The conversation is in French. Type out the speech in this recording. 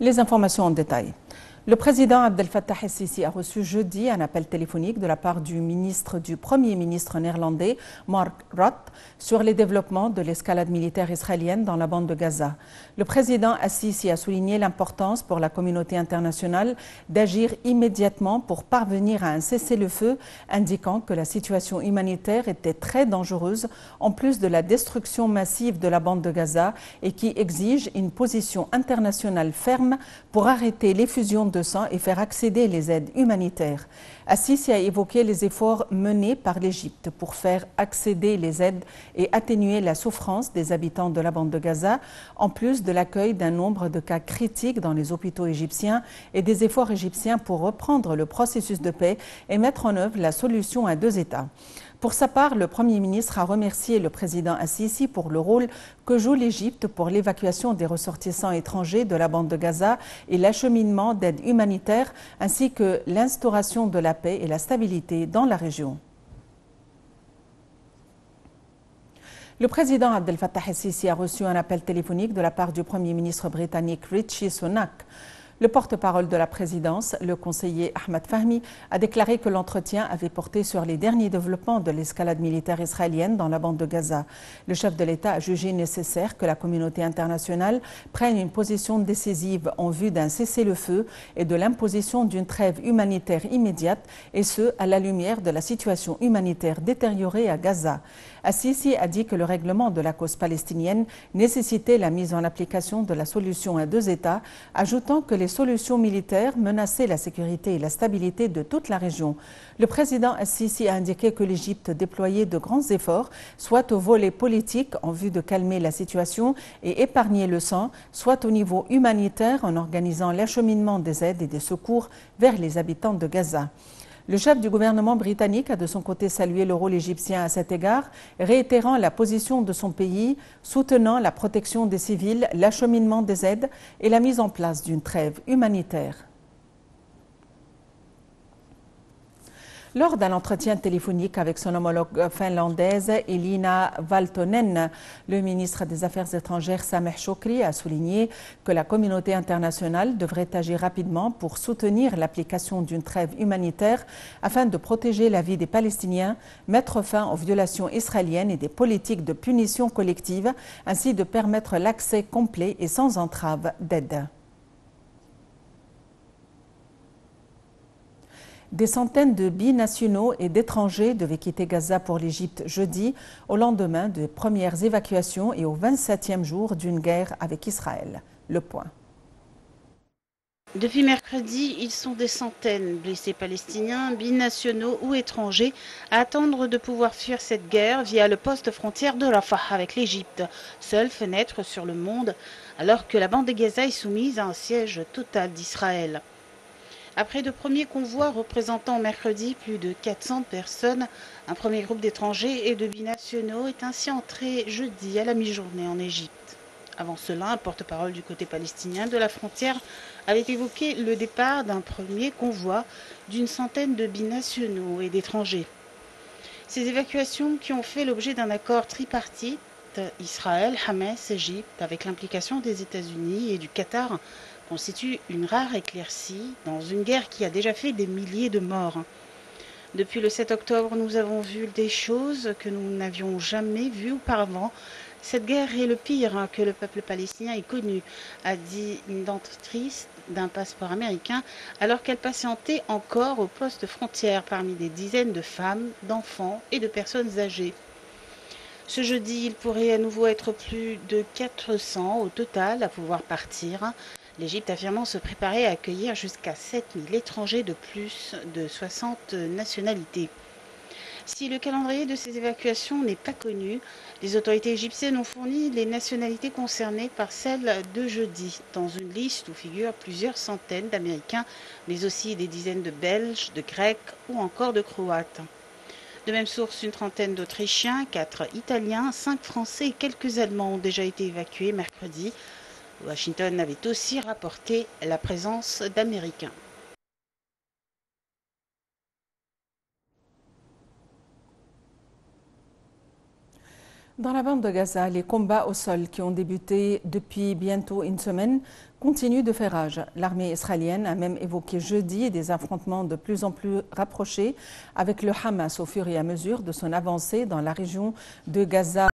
Les informations en détail. Le président Abdel Fattah el-Sisi a reçu jeudi un appel téléphonique de la part du Premier ministre néerlandais, Mark Rutte, sur les développements de l'escalade militaire israélienne dans la bande de Gaza. Le président el-Sisi a souligné l'importance pour la communauté internationale d'agir immédiatement pour parvenir à un cessez-le-feu, indiquant que la situation humanitaire était très dangereuse, en plus de la destruction massive de la bande de Gaza et qui exige une position internationale ferme pour arrêter l'effusion de sang et faire accéder les aides humanitaires. El-Sisi a évoqué les efforts menés par l'Égypte pour faire accéder les aides et atténuer la souffrance des habitants de la bande de Gaza, en plus de l'accueil d'un nombre de cas critiques dans les hôpitaux égyptiens et des efforts égyptiens pour reprendre le processus de paix et mettre en œuvre la solution à deux États. Pour sa part, le Premier ministre a remercié le président el-Sisi pour le rôle que joue l'Égypte pour l'évacuation des ressortissants étrangers de la bande de Gaza et l'acheminement d'aide humanitaire, ainsi que l'instauration de la paix et la stabilité dans la région. Le président Abdel Fattah el-Sisi a reçu un appel téléphonique de la part du Premier ministre britannique Rishi Sunak. Le porte-parole de la présidence, le conseiller Ahmed Fahmy, a déclaré que l'entretien avait porté sur les derniers développements de l'escalade militaire israélienne dans la bande de Gaza. Le chef de l'État a jugé nécessaire que la communauté internationale prenne une position décisive en vue d'un cessez-le-feu et de l'imposition d'une trêve humanitaire immédiate, et ce, à la lumière de la situation humanitaire détériorée à Gaza. El-Sisi a dit que le règlement de la cause palestinienne nécessitait la mise en application de la solution à deux États, ajoutant que les solutions militaires menaçaient la sécurité et la stabilité de toute la région. Le président el-Sisi a indiqué que l'Égypte déployait de grands efforts, soit au volet politique en vue de calmer la situation et épargner le sang, soit au niveau humanitaire en organisant l'acheminement des aides et des secours vers les habitants de Gaza. Le chef du gouvernement britannique a de son côté salué le rôle égyptien à cet égard, réitérant la position de son pays, soutenant la protection des civils, l'acheminement des aides et la mise en place d'une trêve humanitaire. Lors d'un entretien téléphonique avec son homologue finlandaise Elina Valtonen, le ministre des Affaires étrangères Sameh Shoukry a souligné que la communauté internationale devrait agir rapidement pour soutenir l'application d'une trêve humanitaire afin de protéger la vie des Palestiniens, mettre fin aux violations israéliennes et des politiques de punition collective, ainsi de permettre l'accès complet et sans entrave d'aide. Des centaines de binationaux et d'étrangers devaient quitter Gaza pour l'Égypte jeudi, au lendemain des premières évacuations et au 27e jour d'une guerre avec Israël. Le point. Depuis mercredi, ils sont des centaines, blessés palestiniens, binationaux ou étrangers, à attendre de pouvoir fuir cette guerre via le poste frontière de Rafah avec l'Égypte, seule fenêtre sur le monde, alors que la bande de Gaza est soumise à un siège total d'Israël. Après de premiers convois représentant mercredi plus de 400 personnes, un premier groupe d'étrangers et de binationaux est ainsi entré jeudi à la mi-journée en Égypte. Avant cela, un porte-parole du côté palestinien de la frontière avait évoqué le départ d'un premier convoi d'une centaine de binationaux et d'étrangers. Ces évacuations qui ont fait l'objet d'un accord tripartite, Israël, Hamas, Égypte, avec l'implication des États-Unis et du Qatar, constitue une rare éclaircie dans une guerre qui a déjà fait des milliers de morts. Depuis le 7 octobre, nous avons vu des choses que nous n'avions jamais vues auparavant. Cette guerre est le pire que le peuple palestinien ait connu, a dit une dentrice d'un passeport américain, alors qu'elle patientait encore au poste frontière parmi des dizaines de femmes, d'enfants et de personnes âgées. Ce jeudi, il pourrait à nouveau être plus de 400 au total à pouvoir partir. L'Égypte affirmant se préparer à accueillir jusqu'à 7000 étrangers de plus de 60 nationalités. Si le calendrier de ces évacuations n'est pas connu, les autorités égyptiennes ont fourni les nationalités concernées par celle de jeudi, dans une liste où figurent plusieurs centaines d'Américains, mais aussi des dizaines de Belges, de Grecs ou encore de Croates. De même source, une trentaine d'Autrichiens, 4 Italiens, 5 Français et quelques Allemands ont déjà été évacués mercredi. Washington avait aussi rapporté la présence d'Américains. Dans la bande de Gaza, les combats au sol qui ont débuté depuis bientôt une semaine continuent de faire rage. L'armée israélienne a même évoqué jeudi des affrontements de plus en plus rapprochés avec le Hamas au fur et à mesure de son avancée dans la région de Gaza.